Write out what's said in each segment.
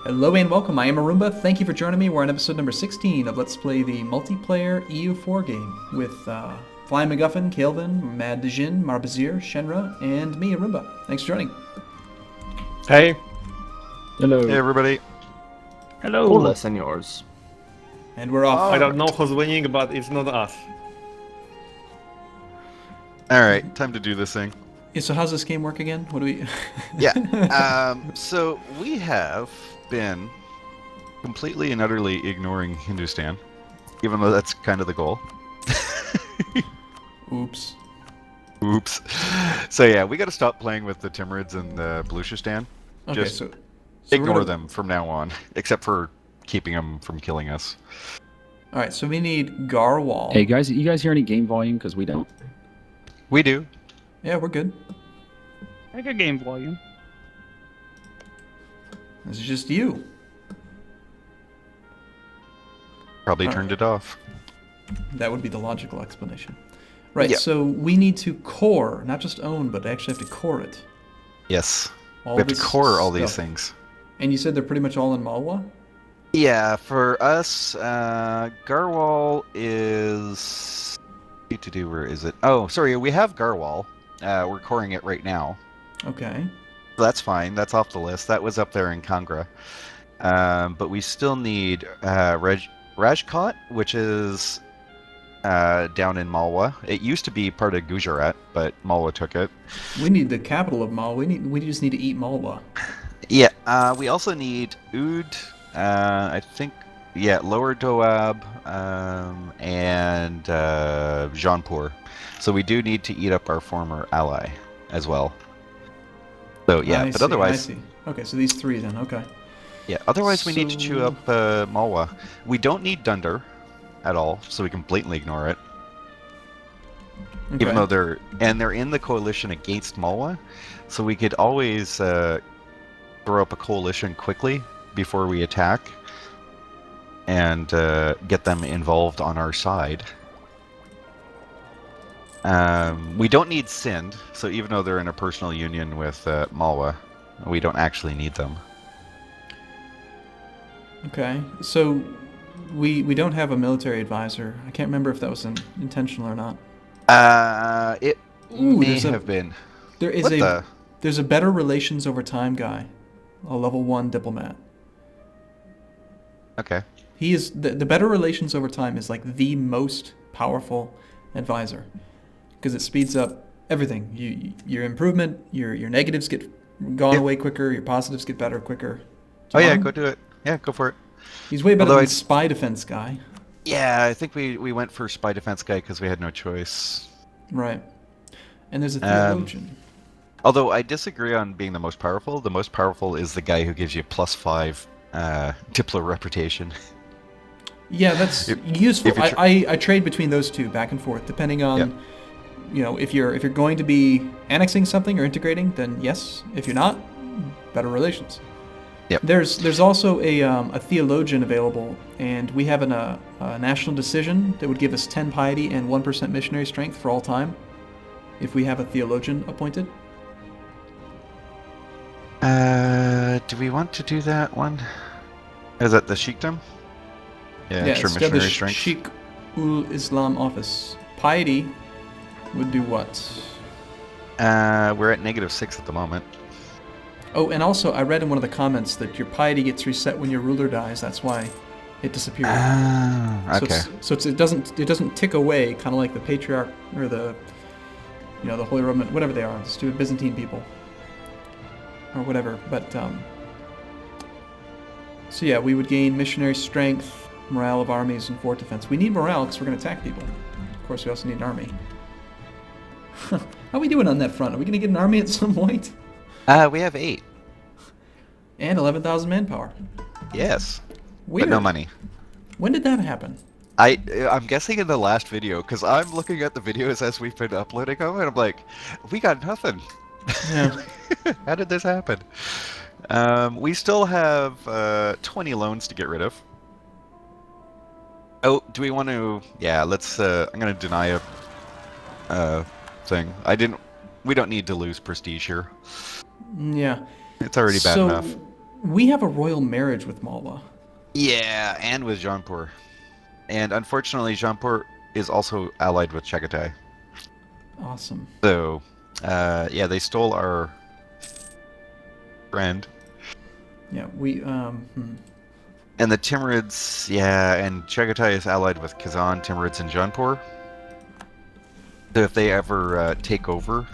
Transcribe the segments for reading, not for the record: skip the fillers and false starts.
Hello and welcome, I am Arumba. Thank you for joining me. We're on episode number 16 of Let's Play the multiplayer EU4 game with FlyingMacguffin, Kailvin, MadDjinn, Marbozir, Shenra, and me, Arumba. Thanks for joining. Hey. Hello. Hey everybody. Hello. Hola, senors. And we're off. I don't know who's winning, but it's not us. Alright, time to do this thing. Yeah, so how's this game work again? What do we... Yeah, so we have been completely and utterly ignoring Hindustan, even though that's kind of the goal. Oops. Oops. So yeah, we gotta stop playing with the Timurids and the Baluchistan. Okay, Just so ignore them from now on, except for keeping them from killing us. Alright, so we need Garwal. Hey guys, you guys hear any game volume? Because we don't. We do. Yeah, we're good. I got game volume. This is just you. Probably Alright. turned it off. That would be the logical explanation. Right, Yeah. so we need to core, not just own, but actually have to core it. Yes. All We have to this core all these stuff. things. And you said they're pretty much all in Malwa? Yeah, for us, Garwal is... Where is it? Oh, sorry, we have Garwal. We're coring it right now. Okay. That's fine. That's off the list. That was up there in Kangra. But we still need Rajkot, which is down in Malwa. It used to be part of Gujarat, but Malwa took it. We need the capital of Malwa. We just need to eat Malwa. Yeah, we also need Oud, I think, yeah, Lower Doab, and Jaunpur. So we do need to eat up our former ally as well. So yeah, but otherwise... I see. Okay, so these three then, okay. Yeah, otherwise we need to chew up Malwa. We don't need Dunder at all, so we can blatantly ignore it. Okay. Even though they're in the coalition against Malwa, so we could always throw up a coalition quickly before we attack and get them involved on our side. We don't need Sind, so even though they're in a personal union with Malwa, we don't actually need them. Okay, so we don't have a military advisor. I can't remember if that was intentional or not. It Ooh, may have been. There is What there's a better relations over time guy, a level 1 diplomat. Okay. He is the better relations over time is like the most powerful advisor because it speeds up everything. Your improvement, your negatives get gone away quicker, your positives get better quicker. Oh yeah, go do it. Yeah, go for it. He's way better Although than spy defense guy. Yeah, I think we went for spy defense guy because we had no choice. Right. And there's a theologian. Although I disagree on being the most powerful. The most powerful is the guy who gives you +5 Diplo reputation. Yeah, that's useful. if you're I trade between those two back and forth depending on if you're going to be annexing something or integrating, then yes. If you're not, better relations. Yep. There's also a theologian available, and we have a national decision that would give us 10 piety and 1% missionary strength for all time if we have a theologian appointed. Do we want to do that one? Is that the Sheikdom? Yeah, extra it's got the missionary strength. Sheikh ul Islam office. Piety would do what? We're at -6 at the moment. Oh, and also I read in one of the comments that your piety gets reset when your ruler dies. That's why it disappeared. Okay. It doesn't tick away, kind of like the patriarch or the Holy Roman, whatever they are, the stupid Byzantine people or whatever. But so yeah, we would gain missionary strength, morale of armies, and fort defense. We need morale because we're going to attack people. Of course, we also need an army. How are we doing on that front? Are we going to get an army at some point? We have 8. And 11,000 manpower. Yes. Weird. But no money. When did that happen? I'm guessing in the last video, because I'm looking at the videos as we've been uploading them, and I'm like, we got nothing. Yeah. How did this happen? We still have 20 loans to get rid of. Oh, do we want to... Yeah, let's... I'm going to deny a thing. We don't need to lose prestige here. Yeah. It's already bad enough. We have a royal marriage with Malwa. Yeah, and with Jaunpur. And unfortunately, Jaunpur is also allied with Chagatai. Awesome. So, yeah, they stole our friend. Yeah, we And the Timurids, yeah, and Chagatai is allied with Kazan, Timurids, and Jaunpur. So if they ever take over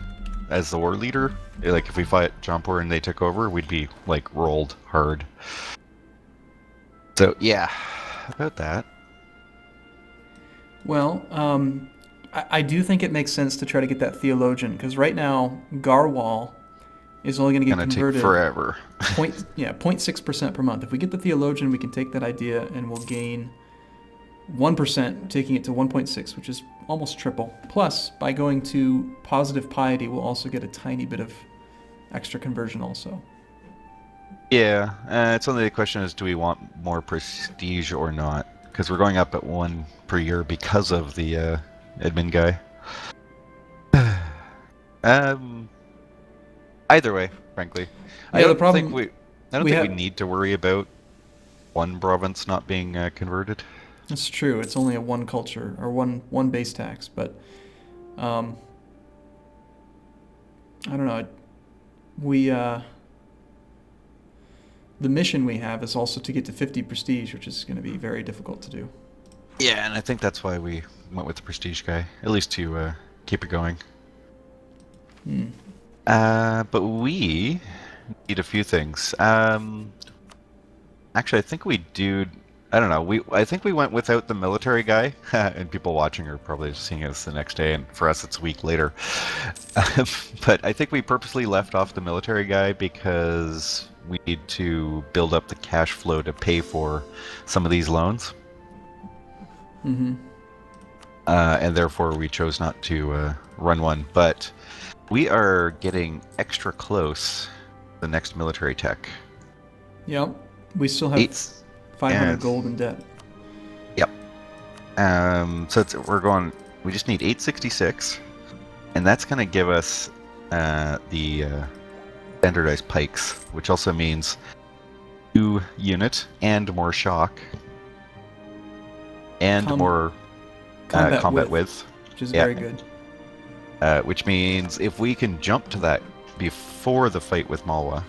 as the war leader, like if we fight Jaunpur and they took over, we'd be like rolled hard. So yeah, about that. Well, I do think it makes sense to try to get that theologian, because right now Garwal is only going to get Gonna converted take forever. 0.6% per month. If we get the theologian, we can take that idea and we'll gain 1%, taking it to 1.6, which is almost triple. Plus, by going to positive piety, we'll also get a tiny bit of extra conversion also. Yeah, it's only the question is, do we want more prestige or not? Because we're going up at 1 per year because of the admin guy. Either way, frankly, I Yeah, don't the problem think we we need to worry about one province not being converted. That's true. It's only a one culture or one base tax, but I don't know. We the mission we have is also to get to 50 prestige, which is going to be very difficult to do. Yeah, and I think that's why we went with the prestige guy, at least to keep it going. But we need a few things. Actually, I think we do. I don't know. I think we went without the military guy, and people watching are probably seeing us the next day, and for us, it's a week later. But I think we purposely left off the military guy because we need to build up the cash flow to pay for some of these loans. Mm-hmm. And therefore, we chose not to run one. But we are getting extra close to the next military tech. Yep. We still have 500 gold in debt. Yep. So we just need 866, and that's going to give us the standardized pikes, which also means 2 unit and more shock, and more combat width, which is very good. Which means if we can jump to that before the fight with Malwa,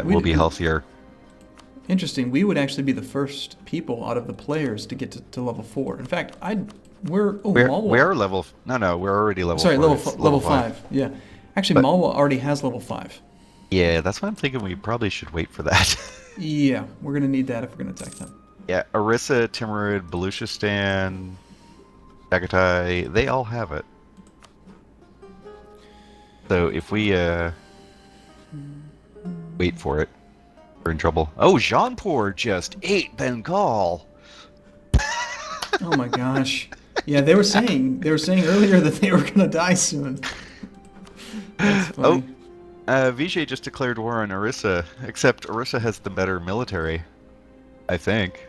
we'll be healthier. Interesting. We would actually be the first people out of the players to get to level 4. In fact, we're level. No, we're already level. Sorry, 4. level 5. Yeah, actually, Malwa already has level 5. Yeah, that's what I'm thinking. We probably should wait for that. Yeah, we're gonna need that if we're gonna attack them. Yeah, Orissa, Timurid, Baluchistan, Chagatai, they all have it. So if we wait for it, we're in trouble. Oh, Jaunpur just ate Bengal. Oh my gosh. Yeah, they were saying earlier that they were gonna die soon. That's funny. Vijay just declared war on Orissa, except Orissa has the better military, I think.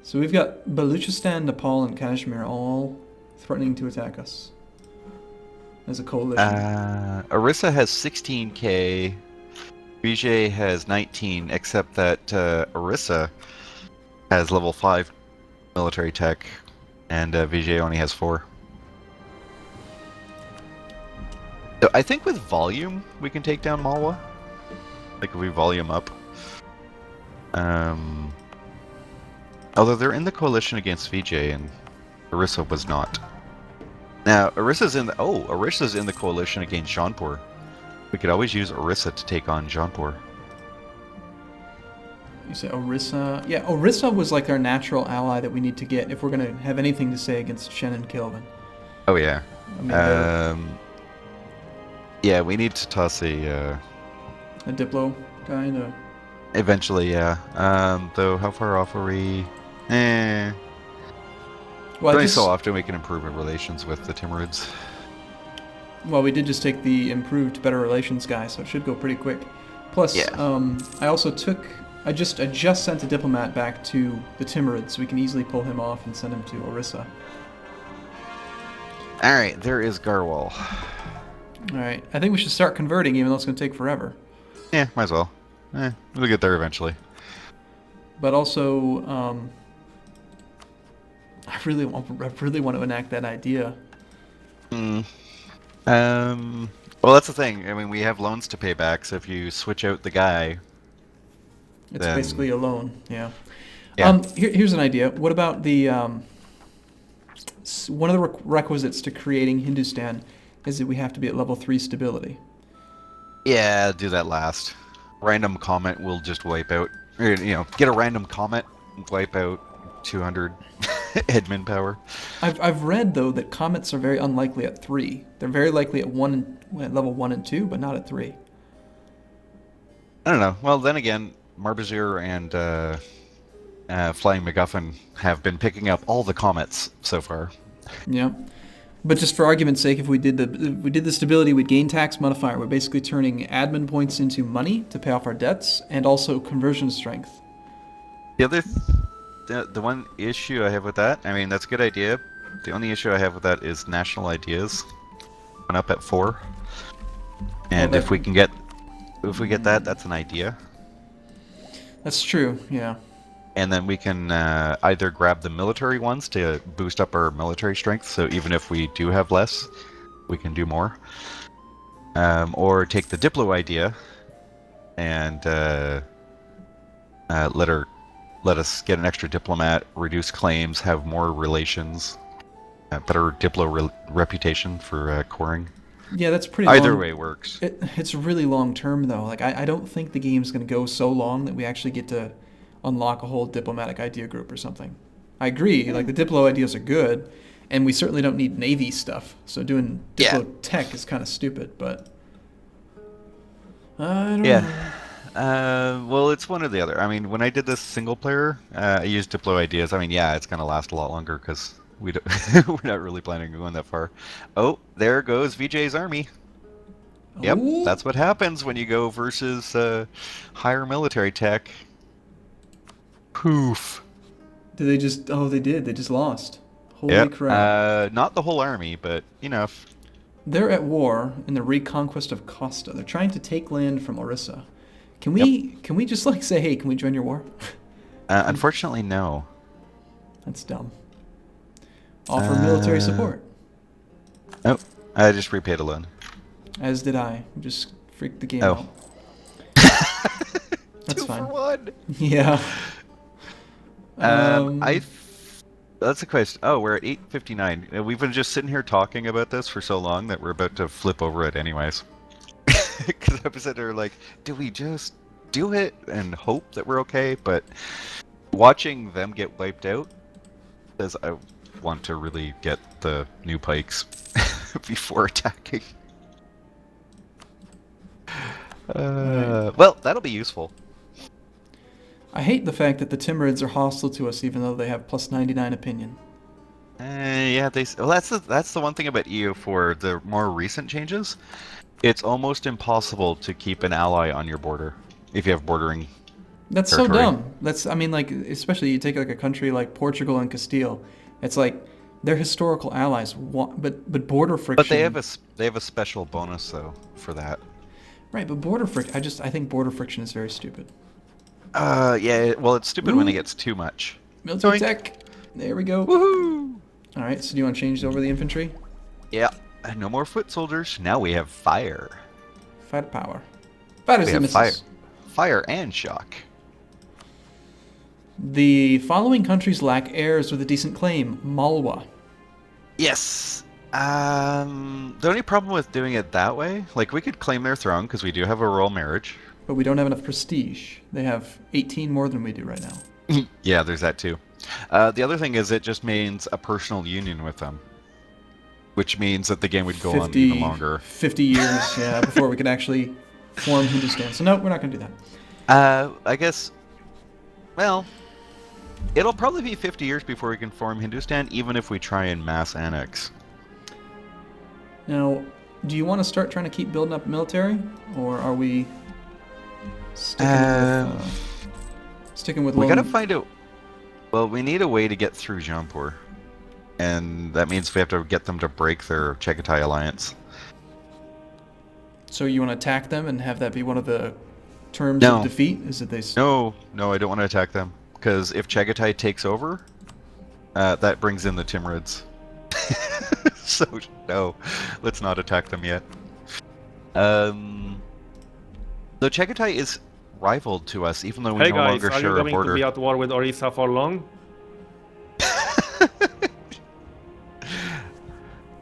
So we've got Baluchistan, Nepal, and Kashmir all threatening to attack us as a coalition. Orissa has 16k, Vijay has 19, except that Orissa has level 5 military tech, and Vijay only has 4. So I think with volume, we can take down Malwa. Like if we volume up. Although they're in the coalition against Vijay, and Orissa was not. Now, Orissa's in the coalition against Jaunpur. We could always use Orissa to take on Jaunpur. You say Orissa? Yeah, Orissa was like our natural ally that we need to get if we're going to have anything to say against Shen and Kailvin. Oh, yeah. I mean, yeah, we need to toss a Diplo guy to... Eventually, yeah. Though, how far off are we? Well, only so often we can improve our relations with the Timurids. Well, we did just take the improved better relations guy, so it should go pretty quick. Plus, yeah. I just sent a diplomat back to the Timurids, so we can easily pull him off and send him to Orissa. Alright, there is Garwal. All right. I think we should start converting, even though it's going to take forever. Yeah, might as well. We'll get there eventually. But also, I really want to enact that idea. Well, that's the thing. I mean, we have loans to pay back, so if you switch out the guy, It's then... basically a loan. Yeah. Yeah. Here's an idea. What about the one of the requisites to creating Hindustan is that we have to be at level 3 stability. Yeah, do that last. Random comet will just wipe out. Or, get a random comet, wipe out 200 admin power. I've read though that comets are very unlikely at 3. They're very likely at level 1 and 2, but not at 3. I don't know. Well, then again, Marbozir and FlyingMacguffin have been picking up all the comets so far. Yeah. But just for argument's sake, if we did the stability, we'd gain tax modifier. We're basically turning admin points into money to pay off our debts, and also conversion strength. The one issue I have with that, I mean, that's a good idea. The only issue I have with that is national ideas. Went up at 4. And if we get that, that's an idea. That's true, yeah. And then we can either grab the military ones to boost up our military strength, so even if we do have less, we can do more. Or take the Diplo idea and let us get an extra diplomat, reduce claims, have more relations, better Diplo reputation for coring. Yeah, that's pretty Either long. way works. It's really long term, though. Like, I don't think the game's going to go so long that we actually get to unlock a whole diplomatic idea group or something. I agree. Like, the Diplo ideas are good, and we certainly don't need Navy stuff. So doing Diplo tech is kind of stupid, but I don't know. Well, it's one or the other. I mean, when I did this single player, I used Diplo ideas. I mean, yeah, it's going to last a lot longer because we're not really planning on going that far. Oh, there goes Vijay's army. Yep, Ooh. that's what happens when you go versus higher military tech. Poof. Did they just... Oh, they did. They just lost. Holy crap. Not the whole army, but enough. They're at war in the reconquest of Costa. They're trying to take land from Orissa. Can we just like say, hey, can we join your war? Unfortunately, no. That's dumb. Offer military support. Oh, I just repaid a loan. As did I. Just freaked the game Oh. out. That's 2 fine. for 1. Yeah. That's a question. Oh, we're at 8:59. We've been just sitting here talking about this for so long that we're about to flip over it anyways. Because I was sitting there like, do we just do it and hope that we're okay? But watching them get wiped out, says I want to really get the new pikes before attacking. Well, that'll be useful. I hate the fact that the Timurids are hostile to us, even though they have plus 99 opinion. Yeah, well, that's the one thing about EU for the more recent changes. It's almost impossible to keep an ally on your border if you have bordering. That's territory. so dumb. I mean, like, especially you take like a country like Portugal and Castile. It's like they're historical allies, but border friction. But they have a special bonus though for that. Right, but border friction. I think border friction is very stupid. Yeah. Well, it's stupid when it gets too much. Military Doink. tech. There we go. Woohoo! All right. So do you want to change over the infantry? Yeah. No more foot soldiers. Now we have fire. Firepower. Fighters We and have missiles. fire and shock. The following countries lack heirs with a decent claim. Malwa. Yes. The only problem with doing it that way, like we could claim their throne because we do have a royal marriage. But we don't have enough prestige. They have 18 more than we do right now. Yeah, there's that too. The other thing is it just means a personal union with them, which means that the game would go on even longer. 50 years, yeah, before we could actually form Hindustan. So no, we're not going to do that. I guess, well, it'll probably be 50 years before we can form Hindustan, even if we try and mass annex. Now, do you want to start trying to keep building up military, or are we sticking with we lone... gotta find out. Well, we need a way to get through Jampur, and that means we have to get them to break their Chagatai alliance. So you want to attack them and have that be one of the terms No. of defeat? Is that they? No, I don't want to attack them. Because if Chagatai takes over, that brings in the Timurids. So, no, let's not attack them yet. Though Chagatai is rivaled to us, even though we Hey no guys, longer are you share a going to border. be at war with Orisa for long?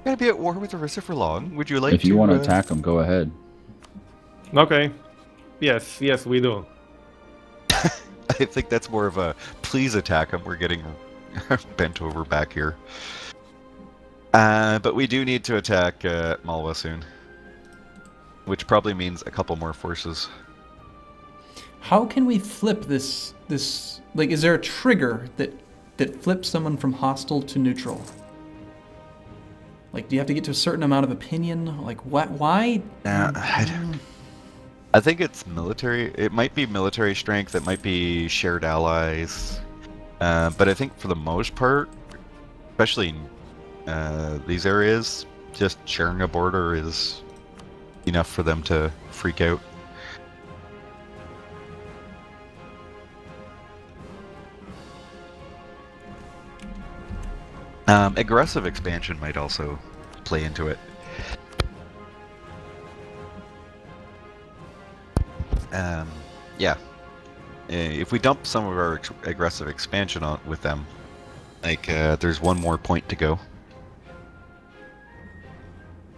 Gonna be at war with Orisa for long? Would you like If you to want to attack them, go ahead. Okay. Yes, we do. I think that's more of a please attack them. We're getting bent over back here. But we do need to attack Malwa soon. Which probably means a couple more forces. How can we flip this? Like, is there a trigger that flips someone from hostile to neutral? Like, do you have to get to a certain amount of opinion? Like, what? Why? I think it's military. It might be military strength. It might be shared allies. But I think for the most part, especially in these areas, just sharing a border is enough for them to freak out. Aggressive expansion might also play into it. Yeah. If we dump some of our aggressive expansion on with them, like there's one more point to go.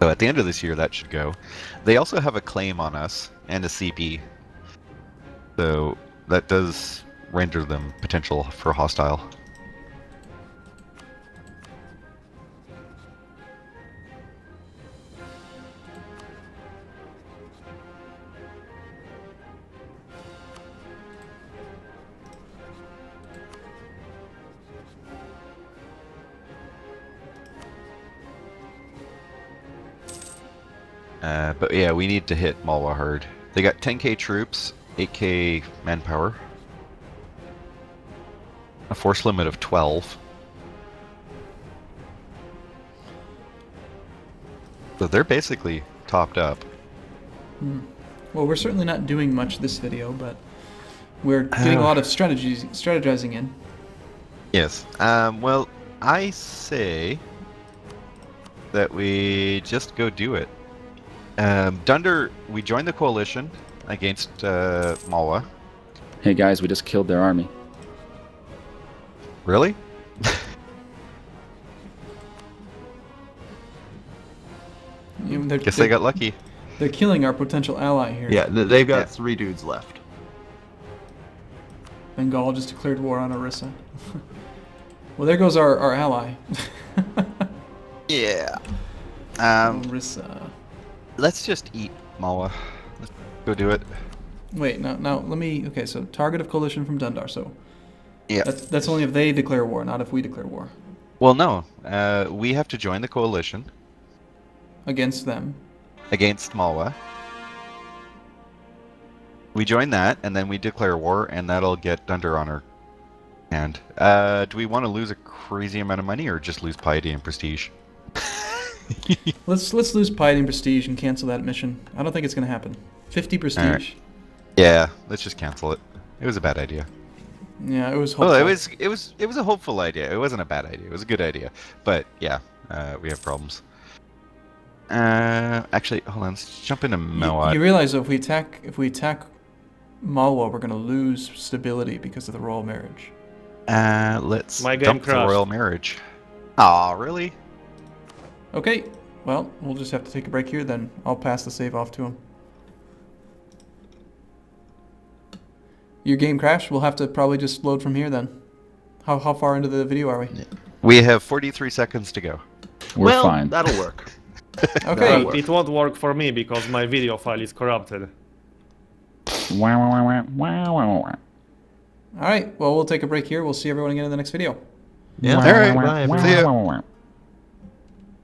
So at the end of this year, that should go. They also have a claim on us and a CP, so that does render them potential for hostile. But yeah, we need to hit Malwa hard. They got 10k troops, 8k manpower, a force limit of 12. So they're basically topped up. Well, we're certainly not doing much this video, but we're getting a lot of strategizing in. Yes. Well, I say that we just go do it. Dunder, we joined the coalition against Malwa. Hey guys, we just killed their army. Really? You know, Guess they got lucky. They're killing our potential ally here. Yeah, they've got Yeah. 3 dudes left. Bengal just declared war on Orisa. Well, there goes our ally. Yeah. Orisa. Let's just eat Malwa. Let's go do it. Wait, now let me. Okay, so target of coalition from Dundar. So Yeah. that's only if they declare war, not if we declare war Well, no. We have to join the coalition against them. against Malwa. We join that, and then we declare war, and that'll get Dunder on our hand. Do we want to lose a crazy amount of money, or just lose piety and prestige? Let's lose piety and prestige and cancel that mission. I don't think it's gonna happen. 50 prestige. Alright. Yeah, let's just cancel it. It was a bad idea. Yeah, it was. Well, Hopeful. it was a hopeful idea. It wasn't a bad idea. It was a good idea. But yeah, we have problems. Actually, hold on. Let's jump into Mawat. You realize though, if we attack Malwa, we're gonna lose stability because of the royal marriage. Let's My game dump the crashed. royal marriage. Aw, really? Okay, well, we'll just have to take a break here then. I'll pass the save off to him. Your game crashed? We'll have to probably just load from here then. How far into the video are we? We have 43 seconds to go. We're fine. That'll work. Okay. Well, it won't work for me because my video file is corrupted. Wah, wah, wah, wah, wah, wah, wah. Alright, well, we'll take a break here. We'll see everyone again in the next video. Yeah. Wah, All right. wah, Bye, wah, everyone. See ya. wah, wah, wah.